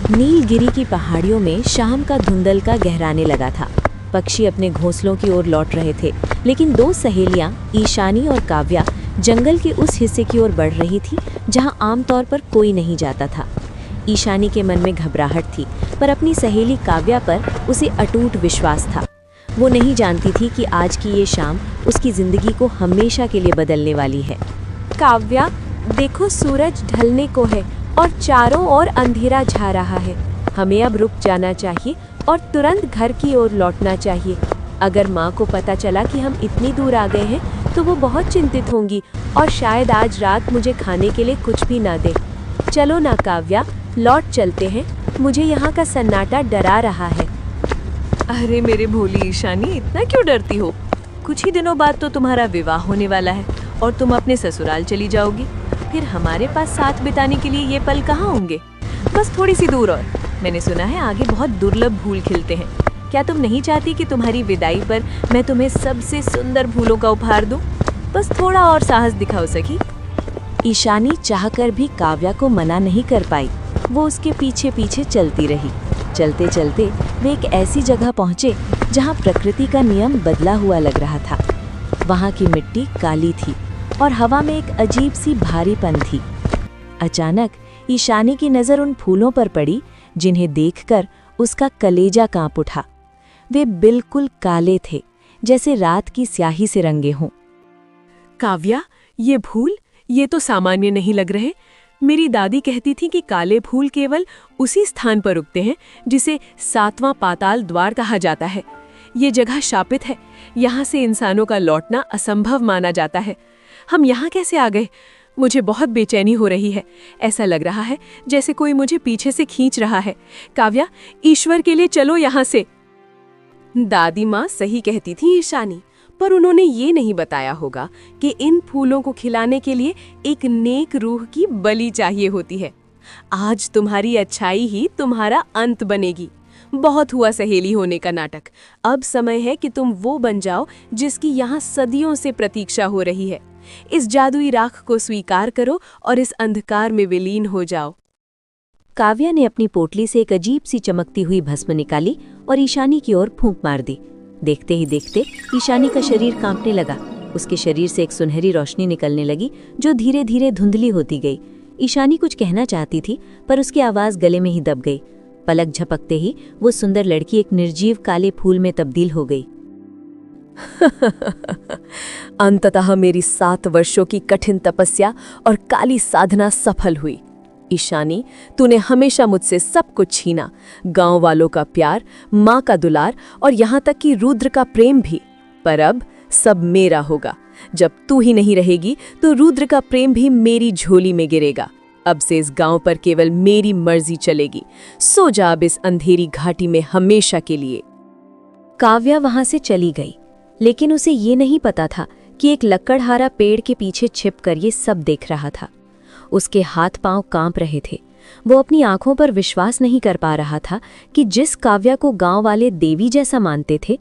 नीलगिरी की पहाड़ियों में शाम का धुंधलका गहराने लगा था। पक्षी अपने घोंसलों की ओर लौट रहे थे, लेकिन दो सहेलियां ईशानी और काव्या जंगल के उस हिस्से की ओर बढ़ रही थी जहां आमतौर पर कोई नहीं जाता था। ईशानी के मन में घबराहट थी, पर अपनी सहेली काव्या पर उसे अटूट विश्वास था। वो नहीं जानती थी कि आज की ये शाम उसकी जिंदगी को हमेशा के लिए बदलने वाली है। काव्या, देखो सूरज ढलने को है और चारों ओर अंधेरा छा रहा है। हमें अब रुक जाना चाहिए और तुरंत घर की ओर लौटना चाहिए। अगर माँ को पता चला कि हम इतनी दूर आ गए हैं तो वो बहुत चिंतित होंगी और शायद आज रात मुझे खाने के लिए कुछ भी ना दे। चलो ना काव्या, लौट चलते हैं। मुझे यहाँ का सन्नाटा डरा रहा है। अरे मेरे भोली ईशानी, इतना क्यों डरती हो? कुछ ही दिनों बाद तो तुम्हारा विवाह होने वाला है और तुम अपने ससुराल चली जाओगी। फिर हमारे पास साथ बिताने के लिए ये पल कहाँ होंगे? बस थोड़ी सी दूर और। मैंने सुना है आगे बहुत दुर्लभ फूल खिलते हैं। क्या तुम नहीं चाहती कि तुम्हारी विदाई पर मैं तुम्हें सबसे सुंदर फूलों का उपहार दूं? बस थोड़ा और साहस दिखाओ सखी। ईशानी चाहकर भी काव्या को मना नहीं कर पाई। वो उसके पीछे पीछे चलती रही। चलते चलते वे एक ऐसी जगह पहुंचे जहां प्रकृति का नियम बदला हुआ लग रहा था। वहां की मिट्टी काली थी और हवा में एक अजीब सी भारीपन थी। अचानक ईशानी की नज़र उन फूलों पर पड़ी जिन्हें देखकर उसका कलेजा कांप उठा। वे बिल्कुल काले थे, जैसे रात की स्याही से रंगे हों। काव्या, ये फूल ये तो सामान्य नहीं लग रहे। मेरी दादी कहती थी कि काले फूल केवल उसी स्थान पर उगते हैं जिसे 7वां पाताल द्वार कहा जाता है। ये जगह शापित है। यहाँ से इंसानों का लौटना असंभव माना जाता है। हम यहाँ कैसे आ गए? मुझे बहुत बेचैनी हो रही है। ऐसा लग रहा है जैसे कोई मुझे पीछे से खींच रहा है। काव्या, ईश्वर के लिए चलो यहाँ से। दादी माँ सही कहती थी ईशानी, पर उन्होंने ये नहीं बताया होगा कि इन फूलों को खिलाने के लिए एक नेक रूह की बलि चाहिए होती है। आज तुम्हारी अच्छाई ही तुम्हारा अंत बनेगी। बहुत हुआ सहेली होने का नाटक। अब समय है कि तुम वो बन जाओ जिसकी यहाँ सदियों से प्रतीक्षा हो रही है। इस जादुई राख को स्वीकार करो और इस अंधकार में विलीन हो जाओ। काव्या ने अपनी पोटली से एक अजीब सी चमकती हुई भस्म निकाली और ईशानी की ओर फूंक मार दी। देखते ही देखते ईशानी का शरीर कांपने लगा। उसके शरीर से एक सुनहरी रोशनी निकलने लगी जो धीरे धीरे धुंधली होती गई। ईशानी कुछ कहना चाहती थी, पर उसकी आवाज़ गले में ही दब गई। पलक झपकते ही वो सुंदर लड़की एक निर्जीव काले फूल में तब्दील हो गई। अंततः मेरी 7 वर्षों की कठिन तपस्या और काली साधना सफल हुई। ईशानी, तूने हमेशा मुझसे सब कुछ छीना, गांव वालों का प्यार, माँ का दुलार और यहाँ तक कि रुद्र का प्रेम भी। पर अब सब मेरा होगा। जब तू ही नहीं रहेगी तो रुद्र का प्रेम भी मेरी झोली में गिरेगा। अब से इस गांव पर केवल मेरी मर्जी चलेगी। सो जा अब इस अंधेरी घाटी में हमेशा के लिए। काव्या वहां से चली गई, लेकिन उसे ये नहीं पता था कि एक लकड़हारा पेड़ के पीछे छिपकर ये सब देख रहा था। उसके हाथ पांव कांप रहे थे। वो अपनी आंखों पर विश्वास नहीं कर पा रहा था कि जिस काव्या को गांव वाले देवी जैसा मानते थे,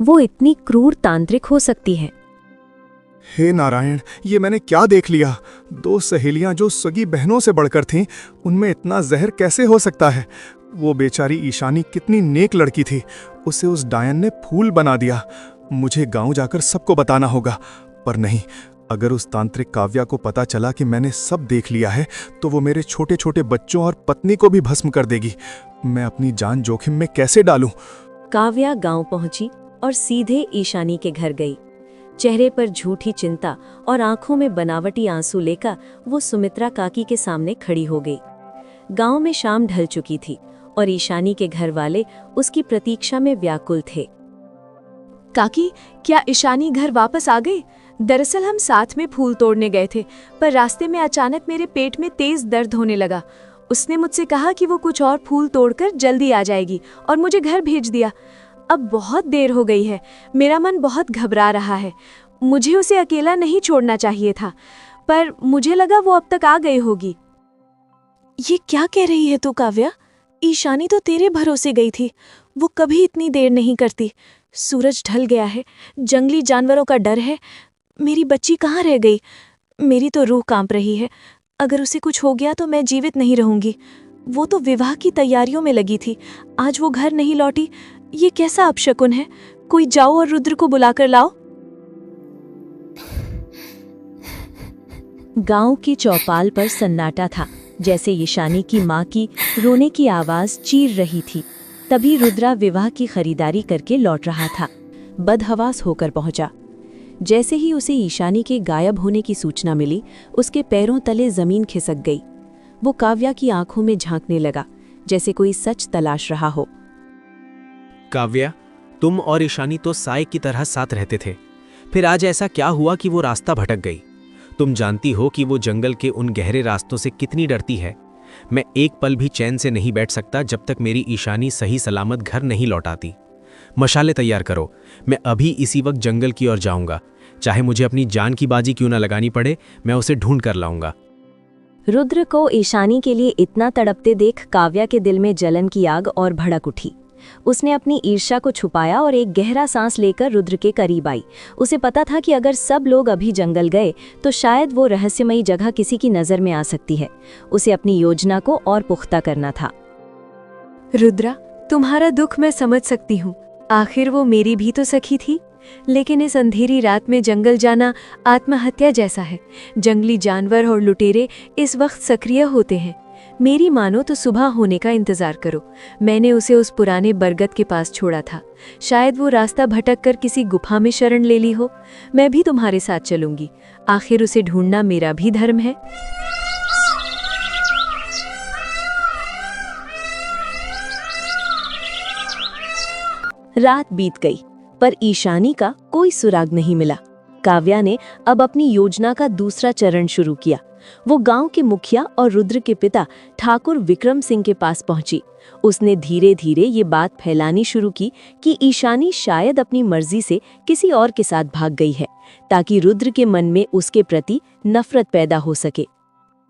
वो इतनी क्रूर तांत्रिक हो सकती है। हे नारायण, ये मैंने क्या देख लिया? 2 सहेलियां जो सगी बहनों से बढ़कर थीं, उनमें इतना जहर कैसे हो सकता है? वो बेचारी ईशानी कितनी नेक लड़की थी, उसे उस डायन ने फूल बना दिया। मुझे गांव जाकर सबको बताना होगा। पर नहीं, अगर उस तांत्रिक काव्या को पता चला कि मैंने सब देख लिया है तो वो मेरे छोटे छोटे बच्चों और पत्नी को भी भस्म कर देगी। मैं अपनी जान जोखिम में कैसे डालूं? काव्या गांव पहुंची और सीधे ईशानी के घर गई। चेहरे पर झूठी चिंता और आंखों में बनावटी आंसू लेकर वो सुमित्रा काकी के सामने खड़ी हो गई। गांव में शाम ढल चुकी थी और ईशानी के घर वाले उसकी प्रतीक्षा में व्याकुल थे। काकी, क्या ईशानी घर वापस आ गई? दरअसल हम साथ में फूल तोड़ने गए थे, पर रास्ते में अचानक मेरे पेट में तेज दर्द होने लगा। उसने मुझसे कहा कि वो कुछ और फूल तोड़कर जल्दी आ जाएगी और मुझे घर भेज दिया। अब बहुत देर हो गई है। मेरा मन बहुत घबरा रहा है। मुझे उसे अकेला नहीं छोड़ना चाहिए था, पर मुझे लगा वो अब तक आ गई होगी। ये क्या कह रही है तू काव्या? ईशानी तो तेरे भरोसे गई थी। वो कभी इतनी देर नहीं करती। सूरज ढल गया है, जंगली जानवरों का डर है। मेरी बच्ची कहाँ रह गई? मेरी तो रूह कांप रही है। अगर उसे कुछ हो गया तो मैं जीवित नहीं रहूंगी। वो तो विवाह की तैयारियों में लगी थी, आज वो घर नहीं लौटी। ये कैसा अपशकुन है? कोई जाओ और रुद्र को बुलाकर लाओ। गांव की चौपाल पर सन्नाटा था, जैसे ईशानी की माँ की रोने की आवाज चीर रही थी। तभी रुद्रा विवाह की खरीदारी करके लौट रहा था। बदहवास होकर पहुंचा। जैसे ही उसे ईशानी के गायब होने की सूचना मिली, उसके पैरों तले जमीन खिसक गई। वो काव्या की आंखों में झांकने लगा, जैसे कोई सच तलाश रहा हो। काव्या, तुम और ईशानी तो साय की तरह साथ रहते थे, फिर आज ऐसा क्या हुआ कि वो रास्ता भटक गई? तुम जानती हो कि वो जंगल के उन गहरे रास्तों से कितनी डरती है। मैं एक पल भी चैन से नहीं बैठ सकता जब तक मेरी ईशानी सही सलामत घर नहीं लौटाती। मशाले तैयार करो, मैं अभी इसी वक्त जंगल की ओर जाऊंगा। चाहे मुझे अपनी जान की बाजी क्यों ना लगानी पड़े, मैं उसे ढूंढ कर लाऊंगा। रुद्र को ईशानी के लिए इतना तड़पते देख काव्या के दिल में जलन की आग और भड़क उठी। उसने अपनी ईर्ष्या को छुपाया और एक गहरा सांस लेकर रुद्र के करीब आई। उसे पता था कि अगर सब लोग अभी जंगल गए तो शायद वो रहस्यमयी जगह किसी की नजर में आ सकती है। उसे अपनी योजना को और पुख्ता करना था। रुद्रा, तुम्हारा दुख मैं समझ सकती हूँ। आखिर वो मेरी भी तो सखी थी। लेकिन इस अंधेरी रात में जंगल जाना आत्महत्या जैसा है। जंगली जानवर और लुटेरे इस वक्त सक्रिय होते हैं। मेरी मानो तो सुबह होने का इंतजार करो। मैंने उसे उस पुराने बरगद के पास छोड़ा था। शायद वो रास्ता भटक कर किसी गुफा में शरण ले ली हो। मैं भी तुम्हारे साथ चलूंगी। आखिर उसे ढूंढना मेरा भी धर्म है। रात बीत गई, पर ईशानी का कोई सुराग नहीं मिला। काव्या ने अब अपनी योजना का दूसरा चरण शुरू किया। वो गांव के मुखिया और रुद्र के पिता ठाकुर विक्रम सिंह के पास पहुंची। उसने धीरे धीरे ये बात फैलानी शुरू की कि ईशानी शायद अपनी मर्जी से किसी और के साथ भाग गई है, ताकि रुद्र के मन में उसके प्रति नफरत पैदा हो सके।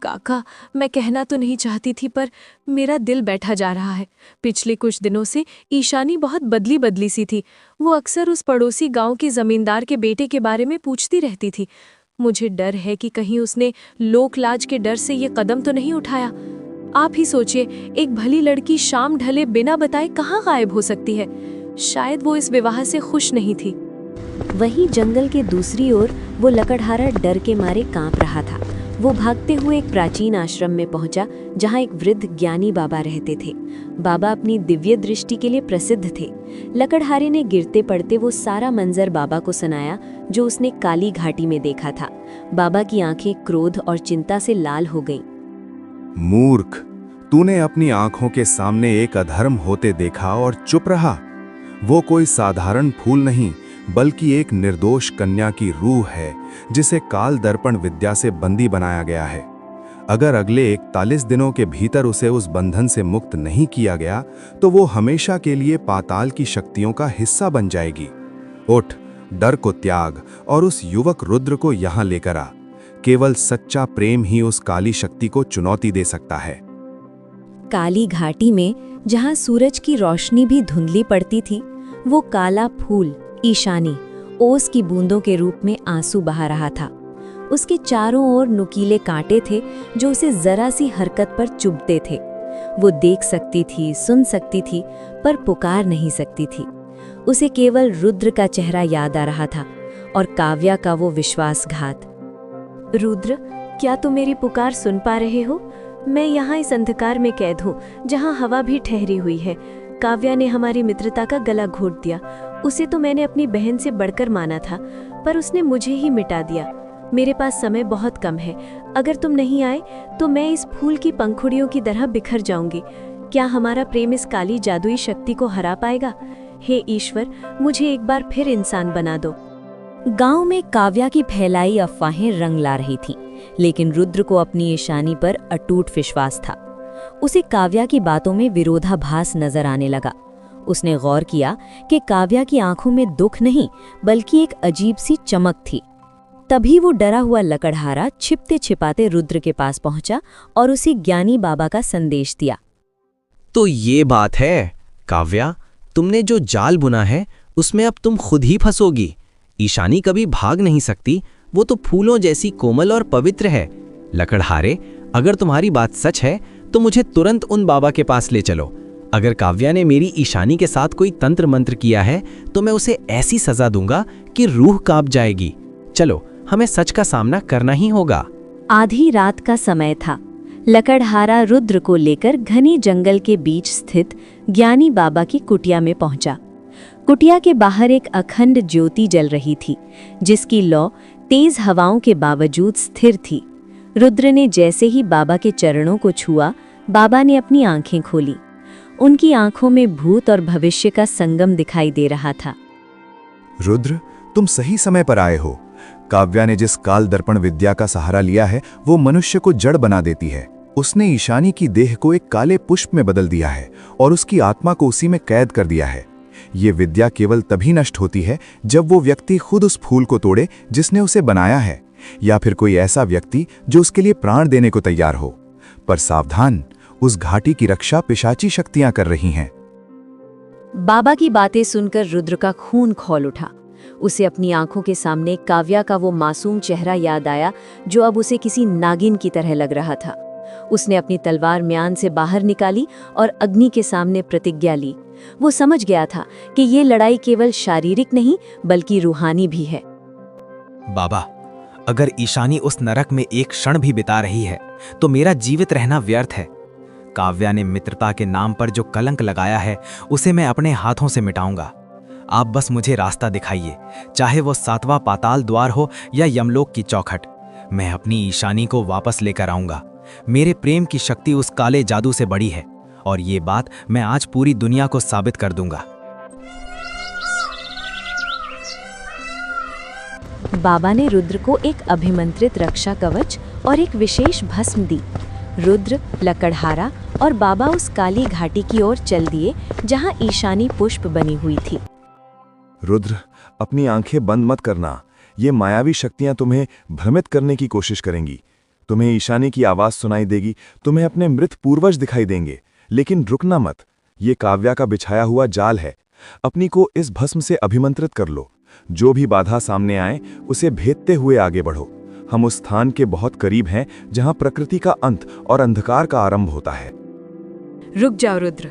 काका, मैं कहना तो नहीं चाहती थी, पर मेरा दिल बैठा जा रहा है। पिछले कुछ दिनों से ईशानी बहुत बदली बदली सी थी। वो अक्सर उस पड़ोसी गांव के जमींदार के बेटे के बारे में पूछती रहती थी। मुझे डर है कि कहीं उसने लोकलाज के डर से ये कदम तो नहीं उठाया। आप ही सोचिए, एक भली लड़की शाम ढले बिना बताए कहाँ गायब हो सकती है। शायद वो इस विवाह से खुश नहीं थी। वहीं जंगल के दूसरी ओर वो लकड़हारा डर के मारे कांप रहा था। वो भागते हुए एक प्राचीन आश्रम में पहुंचा, जहां एक वृद्ध ज्ञानी बाबा रहते थे। बाबा अपनी दिव्य दृष्टि के लिए प्रसिद्ध थे। लकड़हारे ने गिरते पड़ते वो सारा मंजर बाबा को सुनाया जो उसने काली घाटी में देखा था। बाबा की आंखें क्रोध और चिंता से लाल हो गईं। मूर्ख, तूने अपनी आंखों के सामने एक अधर्म होते देखा और चुप रहा। वो कोई साधारण फूल नहीं, बल्कि एक निर्दोष कन्या की रूह है, जिसे काल दर्पण विद्या से बंदी बनाया गया है। अगर अगले 41 दिनों के भीतर उसे उस बंधन से मुक्त नहीं किया गया तो वो हमेशा के लिए पाताल की शक्तियों का हिस्सा बन जाएगी। उठ, डर को त्याग और उस युवक रुद्र को यहाँ लेकर आ। केवल सच्चा प्रेम ही उस काली शक्ति को चुनौती दे सकता है। काली घाटी में जहां सूरज की रोशनी भी धुंधली पड़ती थी, वो काला फूल ईशानी ओस की बूंदों के रूप में आंसू बहा रहा था। उसके चारों ओर नुकीले कांटे थे जो उसे जरा सी हरकत पर चुभते थे। वो देख सकती थी, सुन सकती थी, पर पुकार नहीं सकती थी। उसे केवल रुद्र का चेहरा याद आ रहा था और काव्या का वो विश्वासघात। रुद्र, क्या तुम मेरी पुकार सुन पा रहे हो? मैं यहाँ इस अंधकार में कैद हूँ, जहाँ हवा भी ठहरी हुई है। काव्या ने हमारी मित्रता का गला घोट दिया। उसे तो मैंने अपनी बहन से बढ़कर माना था, पर उसने मुझे ही मिटा दिया। मेरे पास समय बहुत कम है। अगर तुम नहीं आए तो मैं इस फूल की पंखुड़ियों की तरह बिखर जाऊंगी। क्या हमारा प्रेम इस काली जादुई शक्ति को हरा पाएगा? हे ईश्वर, मुझे एक बार फिर इंसान बना दो। गांव में काव्या की फैलाई अफवाहें रंग ला रही थीं, लेकिन रुद्र को अपनी ईशानी पर अटूट विश्वास था। उसे काव्या की बातों में विरोधाभास नजर आने लगा। उसने गौर किया कि काव्या की आंखों में दुख नहीं, बल्कि एक अजीब सी चमक थी। तभी वो डरा हुआ लकड़हारा छिपते छिपाते रुद्र के पास पहुंचा और उसे ज्ञानी बाबा का संदेश दिया। तो ये बात है काव्या, तुमने जो जाल बुना है उसमें अब तुम खुद ही फंसोगी। ईशानी कभी भाग नहीं सकती, वो तो फूलों जैसी कोमल और पवित्र है। लकड़हारे, अगर तुम्हारी बात सच है तो मुझे तुरंत उन बाबा के पास ले चलो। अगर काव्या ने मेरी ईशानी के साथ कोई तंत्र मंत्र किया है तो मैं उसे ऐसी सजा दूंगा कि रूह कांप जाएगी। चलो, हमें सच का सामना करना ही होगा। आधी रात का समय था। लकड़हारा रुद्र को लेकर घने जंगल के बीच स्थित ज्ञानी बाबा की कुटिया में पहुंचा। कुटिया के बाहर एक अखंड ज्योति जल रही थी, जिसकी लौ तेज हवाओं के बावजूद स्थिर थी। रुद्र ने जैसे ही बाबा के चरणों को छुआ, बाबा ने अपनी आंखें खोली। उनकी आंखों में भूत और भविष्य का संगम दिखाई दे रहा था। रुद्र, तुम सही समय पर आए हो। काव्या ने जिस काल दर्पण विद्या का सहारा लिया है वो मनुष्य को जड़ बना देती है। उसने ईशानी की देह को एक काले पुष्प में बदल दिया है और उसकी आत्मा को उसी में कैद कर दिया है। ये विद्या केवल तभी नष्ट होती है जब वो व्यक्ति खुद उस फूल को तोड़े जिसने उसे बनाया है, या फिर कोई ऐसा व्यक्ति जो उसके लिए प्राण देने को तैयार हो। पर सावधान, उस घाटी की रक्षा पिशाची शक्तियां कर रही हैं। बाबा की बातें सुनकर रुद्र का खून खौल उठा। उसे अपनी आंखों के सामने काव्या का वो मासूम चेहरा याद आया जो अब उसे किसी नागिन की तरह लग रहा था। उसने अपनी तलवार म्यान से बाहर निकाली और अग्नि के सामने प्रतिज्ञा ली। वो समझ गया था कि ये लड़ाई केवल शारीरिक नहीं बल्कि रूहानी भी है। बाबा, अगर ईशानी उस नरक में एक क्षण भी बिता रही है तो मेरा जीवित रहना व्यर्थ है। काव्या ने मित्रता के नाम पर जो कलंक लगाया है उसे मैं अपने हाथों से मिटाऊंगा। आप बस मुझे रास्ता दिखाइए, चाहे वो 7वां पाताल द्वार हो या यमलोक की चौखट। मैं अपनी ईशानी को वापस लेकर आऊंगा। मेरे प्रेम की शक्ति उस काले जादू से बड़ी है और ये बात मैं आज पूरी दुनिया को साबित कर दूंगा। बाबा ने रुद्र को एक अभिमंत्रित रक्षा कवच और एक विशेष भस्म दी। रुद्र, लकड़हारा और बाबा उस काली घाटी की ओर चल दिए जहां ईशानी पुष्प बनी हुई थी। रुद्र, अपनी आंखें बंद मत करना। ये मायावी शक्तियां तुम्हें भ्रमित करने की कोशिश करेंगी। तुम्हें ईशानी की आवाज सुनाई देगी, तुम्हें अपने मृत पूर्वज दिखाई देंगे, लेकिन रुकना मत। ये काव्या का बिछाया हुआ जाल है। अपनी को इस भस्म से अभिमंत्रित कर लो। जो भी बाधा सामने आए उसे भेदते हुए आगे बढ़ो। हम उस स्थान के बहुत करीब हैं जहां प्रकृति का अंत और अंधकार का आरंभ होता है। रुक जाओ रुद्र,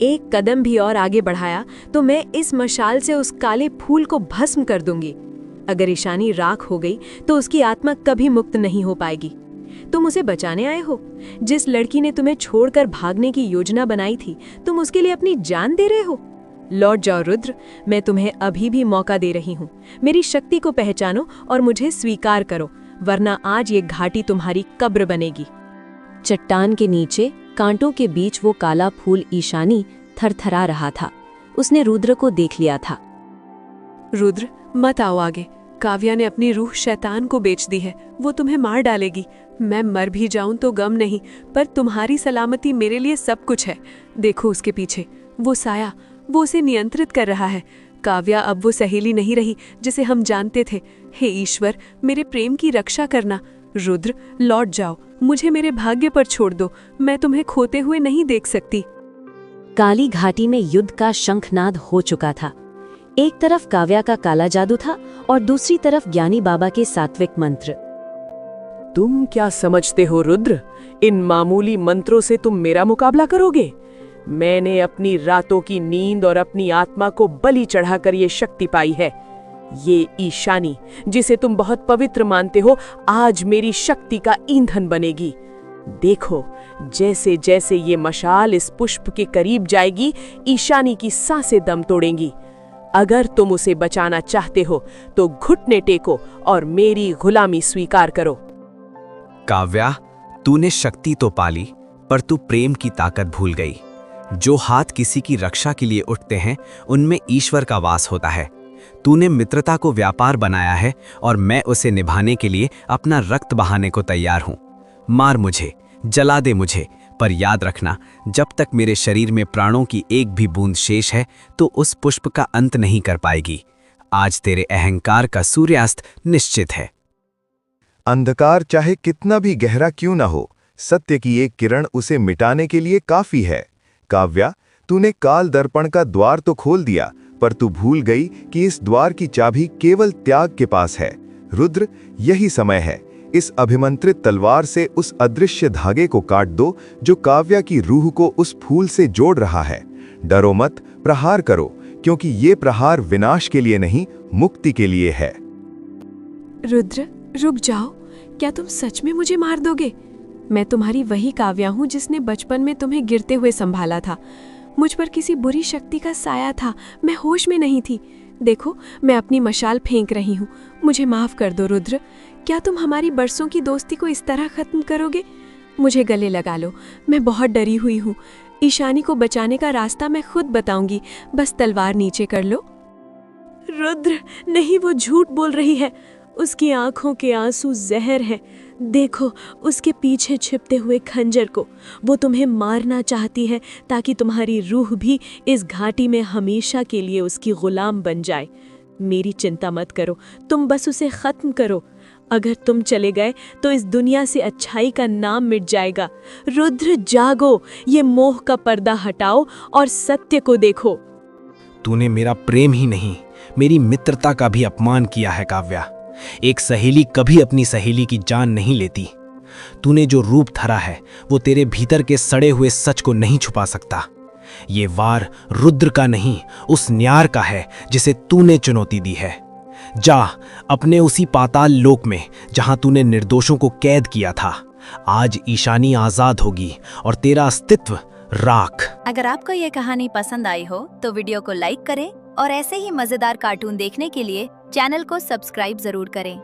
एक कदम भी और आगे बढ़ाया तो मैं इस मशाल से उस काले फूल को भस्म कर दूंगी। अगर ईशानी राख हो गई तो उसकी आत्मा कभी मुक्त नहीं हो पाएगी। तुम उसे बचाने आए हो। जिस लड़की ने तुम्हें छोड़कर भागने की योजना बनाई थी, तुम उसके लिए अपनी जान दे रहे हो। लौट जाओ रुद्र, मैं तुम्हें अभी भी मौका दे रही हूँ। मेरी शक्ति को पहचानो और मुझे स्वीकार करो, वरना आज ये घाटी तुम्हारी कब्र बनेगी। चट्टान के नीचे कांटों के बीच वो काला फूल ईशानी थरथरा रहा था। उसने रुद्र को देख लिया था। रुद्र, मत आओ आगे। काव्या ने अपनी रूह शैतान को बेच दी है। वो तुम्हें मार डालेगी। मैं मर भी जाऊं तो गम नहीं, पर तुम्हारी सलामती मेरे लिए सब कुछ है। देखो उसके पीछे वो साया, वो उसे नियंत्रित कर रहा है। काव्या अब वो सहेली नहीं रही जिसे हम जानते थे। हे ईश्वर, मेरे प्रेम की रक्षा करना। रुद्र, लौट जाओ, मुझे मेरे भाग्य पर छोड़ दो। मैं तुम्हें खोते हुए नहीं देख सकती। काली घाटी में युद्ध का शंखनाद हो चुका था। एक तरफ काव्या का काला जादू था और दूसरी तरफ ज्ञानी बाबा के सात्विक मंत्र। तुम क्या समझते हो रुद्र? इन मामूली मंत्रों से तुम मेरा मुकाबला करोगे? मैंने अपनी रातों की नींद और अपनी आत्मा को बलि चढ़ाकर ये शक्ति पाई है। ये ईशानी, जिसे तुम बहुत पवित्र मानते हो, आज मेरी शक्ति का ईंधन बनेगी। देखो, जैसे जैसे ये मशाल इस पुष्प के करीब जाएगी, ईशानी की सांसें दम तोड़ेंगी। अगर तुम उसे बचाना चाहते हो तो घुटने टेको और मेरी गुलामी स्वीकार करो। काव्या, तूने शक्ति तो पाली, पर तू प्रेम की ताकत भूल गई। जो हाथ किसी की रक्षा के लिए उठते हैं, उनमें ईश्वर का वास होता है। तूने मित्रता को व्यापार बनाया है और मैं उसे निभाने के लिए अपना रक्त बहाने को तैयार हूं। मार मुझे, जला दे मुझे, पर याद रखना, जब तक मेरे शरीर में प्राणों की एक भी बूंद शेष है तो उस पुष्प का अंत नहीं कर पाएगी। आज तेरे अहंकार का सूर्यास्त निश्चित है। अंधकार चाहे कितना भी गहरा क्यों न हो, सत्य की एक किरण उसे मिटाने के लिए काफी है। काव्या, तूने काल दर्पण का द्वार तो खोल दिया, पर तू भूल गई कि इस द्वार की चाबी केवल त्याग के पास है। रुद्र, यही समय है। इस अभिमंत्रित तलवार से उस अदृश्य धागे को काट दो जो काव्या की रूह को उस फूल से जोड़ रहा है। डरो मत, प्रहार करो, क्योंकि ये प्रहार विनाश के लिए नहीं, मुक्ति के लिए है। रुद्र, रुक जाओ। क्या तुम सच में मुझे मार दोगे? मैं तुम्हारी वही काव्या हूँ जिसने बचपन में तुम्हें गिरते हुए संभाला था। मुझ पर किसी बुरी शक्ति का साया था, मैं होश में नहीं थी। देखो, मैं अपनी मशाल फेंक रही हूँ। मुझे माफ कर दो रुद्र। क्या तुम हमारी बरसों की दोस्ती को इस तरह खत्म करोगे? मुझे गले लगा लो, मैं बहुत डरी हुई हूँ। ईशानी को बचाने का रास्ता मैं खुद बताऊंगी, बस तलवार नीचे कर लो। रुद्र, नहीं, वो झूठ बोल रही है। उसकी आंखों के आंसू जहर हैं। देखो उसके पीछे छिपते हुए खंजर को। वो तुम्हें मारना चाहती है ताकि तुम्हारी रूह भी इस घाटी में हमेशा के लिए उसकी गुलाम बन जाए। मेरी चिंता मत करो, तुम बस उसे खत्म करो। अगर तुम चले गए तो इस दुनिया से अच्छाई का नाम मिट जाएगा। रुद्र जागो, ये मोह का पर्दा हटाओ और सत्य को देखो। तूने मेरा प्रेम ही नहीं, मेरी मित्रता का भी अपमान किया है काव्या। एक सहेली कभी अपनी सहेली की जान नहीं लेती। तूने जो रूप धरा है वो तेरे भीतर के सड़े हुए सच को नहीं छुपा सकता। ये वार रुद्र का नहीं, उस न्यार का है जिसे तूने चुनौती दी है। जा अपने उसी पाताल लोक में जहां तूने निर्दोषों को कैद किया था। आज ईशानी आजाद होगी और तेरा अस्तित्व राख। अगर आपको ये कहानी पसंद आई हो तो वीडियो को लाइक करें और ऐसे ही मजेदार कार्टून देखने के लिए चैनल को सब्सक्राइब जरूर करें।